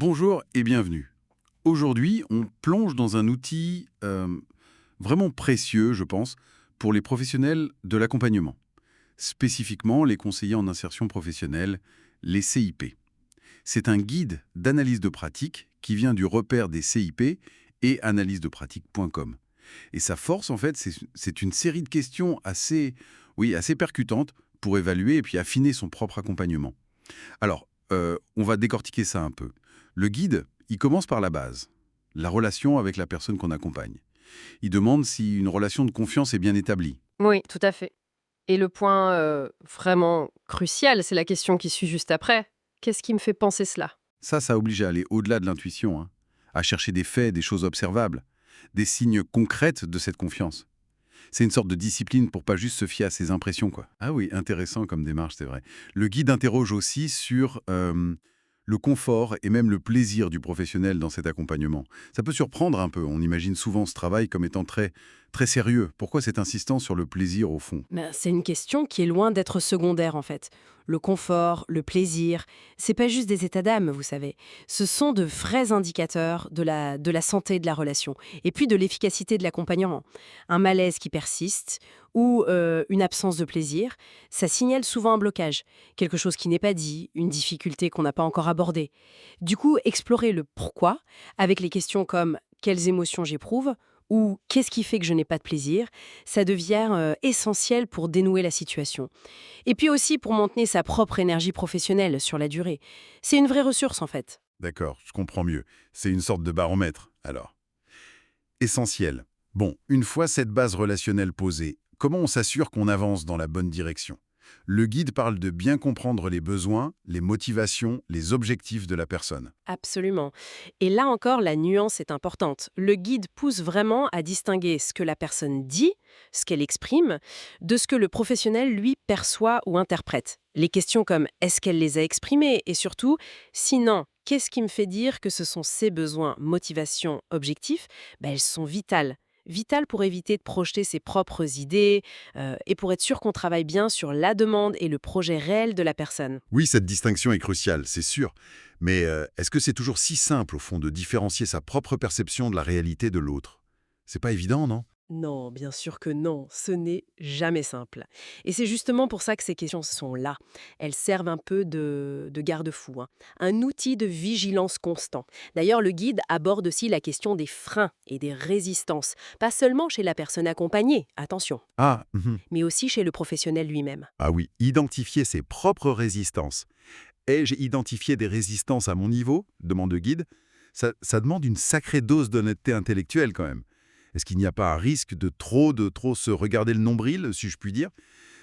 Bonjour et bienvenue. Aujourd'hui, on plonge dans un outil vraiment précieux, je pense, pour les professionnels de l'accompagnement, spécifiquement les conseillers en insertion professionnelle, les CIP. C'est un guide d'analyse de pratique qui vient du repère des CIP et analysedepratique.com. Et sa force, en fait, c'est une série de questions assez percutantes pour évaluer et puis affiner son propre accompagnement. Alors, on va décortiquer ça un peu. Le guide, il commence par la base, la relation avec la personne qu'on accompagne. Il demande si une relation de confiance est bien établie. Oui, tout à fait. Et le point vraiment crucial, c'est la question qui suit juste après. Qu'est-ce qui me fait penser cela? Ça oblige à aller au-delà de l'intuition, hein, à chercher des faits, des choses observables, des signes concrets de cette confiance. C'est une sorte de discipline pour pas juste se fier à ses impressions, quoi. Ah oui, intéressant comme démarche, c'est vrai. Le guide interroge aussi sur le confort et même le plaisir du professionnel dans cet accompagnement. Ça peut surprendre un peu, on imagine souvent ce travail comme étant très sérieux. Pourquoi cette insistance sur le plaisir au fond? C'est une question qui est loin d'être secondaire en fait. Le confort, le plaisir, c'est pas juste des états d'âme, vous savez. Ce sont de vrais indicateurs de la santé de la relation et puis de l'efficacité de l'accompagnement. Un malaise qui persiste ou une absence de plaisir, ça signale souvent un blocage, quelque chose qui n'est pas dit, une difficulté qu'on n'a pas encore abordée. Du coup, explorer le pourquoi avec les questions comme quelles émotions j'éprouve ou qu'est-ce qui fait que je n'ai pas de plaisir, ça devient essentiel pour dénouer la situation. Et puis aussi pour maintenir sa propre énergie professionnelle sur la durée. C'est une vraie ressource en fait. D'accord, je comprends mieux. C'est une sorte de baromètre, alors. Essentiel. Bon, une fois cette base relationnelle posée, comment on s'assure qu'on avance dans la bonne direction? Le guide parle de bien comprendre les besoins, les motivations, les objectifs de la personne. Absolument. Et là encore, la nuance est importante. Le guide pousse vraiment à distinguer ce que la personne dit, ce qu'elle exprime, de ce que le professionnel, lui, perçoit ou interprète. Les questions comme est-ce qu'elle les a exprimées et surtout, sinon, qu'est-ce qui me fait dire que ce sont ses besoins, motivations, objectifs, elles sont vitales. Vitales pour éviter de projeter ses propres idées et pour être sûr qu'on travaille bien sur la demande et le projet réel de la personne. Oui, cette distinction est cruciale, c'est sûr. Mais est-ce que c'est toujours si simple, au fond, de différencier sa propre perception de la réalité de l'autre? C'est pas évident, non? Non, bien sûr que non, ce n'est jamais simple. Et c'est justement pour ça que ces questions sont là. Elles servent un peu de garde-fou, hein. Un outil de vigilance constant. D'ailleurs, le guide aborde aussi la question des freins et des résistances, pas seulement chez la personne accompagnée, attention, Ah, mhm. mais aussi chez le professionnel lui-même. Ah oui, identifier ses propres résistances. Ai-je identifié des résistances à mon niveau? Demande le guide. Ça demande une sacrée dose d'honnêteté intellectuelle quand même. Est-ce qu'il n'y a pas un risque de trop se regarder le nombril, si je puis dire?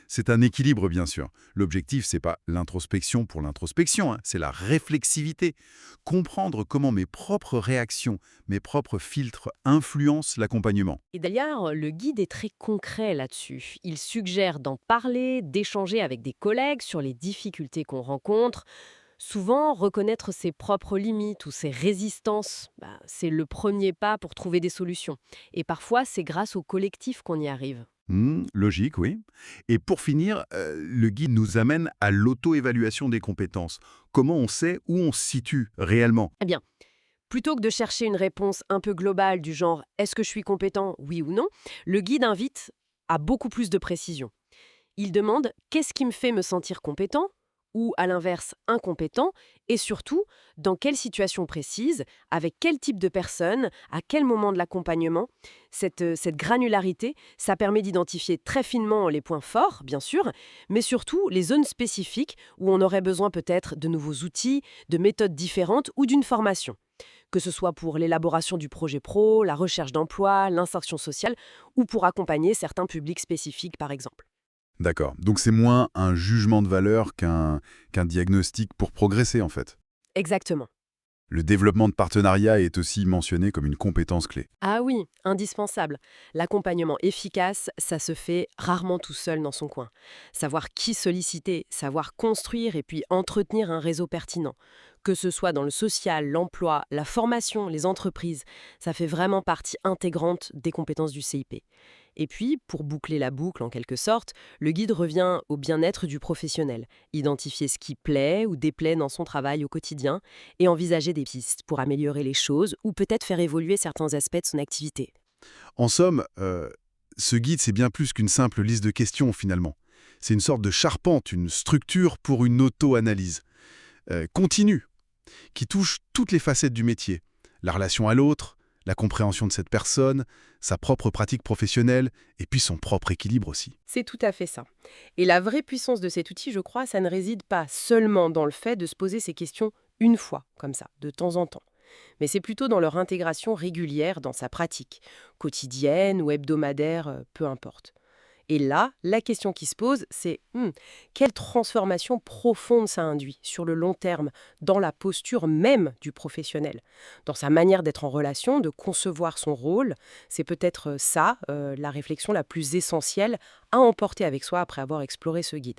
C'est un équilibre, bien sûr. L'objectif, c'est pas l'introspection pour l'introspection, hein, c'est la réflexivité. Comprendre comment mes propres réactions, mes propres filtres influencent l'accompagnement. Et d'ailleurs, le guide est très concret là-dessus. Il suggère d'en parler, d'échanger avec des collègues sur les difficultés qu'on rencontre. Souvent, reconnaître ses propres limites ou ses résistances, c'est le premier pas pour trouver des solutions. Et parfois, c'est grâce au collectif qu'on y arrive. Logique, oui. Et pour finir, le guide nous amène à l'auto-évaluation des compétences. Comment on sait où on se situe réellement? Eh bien, plutôt que de chercher une réponse un peu globale du genre est-ce que je suis compétent, oui ou non, le guide invite à beaucoup plus de précision. Il demande qu'est-ce qui me fait me sentir compétent ou à l'inverse incompétent et surtout dans quelle situation précise, avec quel type de personne, à quel moment de l'accompagnement. Cette granularité, ça permet d'identifier très finement les points forts, bien sûr, mais surtout les zones spécifiques où on aurait besoin peut-être de nouveaux outils, de méthodes différentes ou d'une formation. Que ce soit pour l'élaboration du projet pro, la recherche d'emploi, l'insertion sociale ou pour accompagner certains publics spécifiques par exemple. D'accord. Donc c'est moins un jugement de valeur qu'un diagnostic pour progresser, en fait. Exactement. Le développement de partenariat est aussi mentionné comme une compétence clé. Ah oui, indispensable. L'accompagnement efficace, ça se fait rarement tout seul dans son coin. Savoir qui solliciter, savoir construire et puis entretenir un réseau pertinent. Que ce soit dans le social, l'emploi, la formation, les entreprises, ça fait vraiment partie intégrante des compétences du CIP. Et puis, pour boucler la boucle en quelque sorte, le guide revient au bien-être du professionnel, identifier ce qui plaît ou déplaît dans son travail au quotidien et envisager des pistes pour améliorer les choses ou peut-être faire évoluer certains aspects de son activité. En somme, ce guide, c'est bien plus qu'une simple liste de questions finalement. C'est une sorte de charpente, une structure pour une auto-analyse continue, qui touche toutes les facettes du métier. La relation à l'autre, la compréhension de cette personne, sa propre pratique professionnelle, et puis son propre équilibre aussi. C'est tout à fait ça. Et la vraie puissance de cet outil, je crois, ça ne réside pas seulement dans le fait de se poser ces questions une fois, comme ça, de temps en temps. Mais c'est plutôt dans leur intégration régulière dans sa pratique, quotidienne ou hebdomadaire, peu importe. Et là, la question qui se pose, c'est quelle transformation profonde ça induit sur le long terme, dans la posture même du professionnel, dans sa manière d'être en relation, de concevoir son rôle. C'est peut-être ça, la réflexion la plus essentielle à emporter avec soi après avoir exploré ce guide.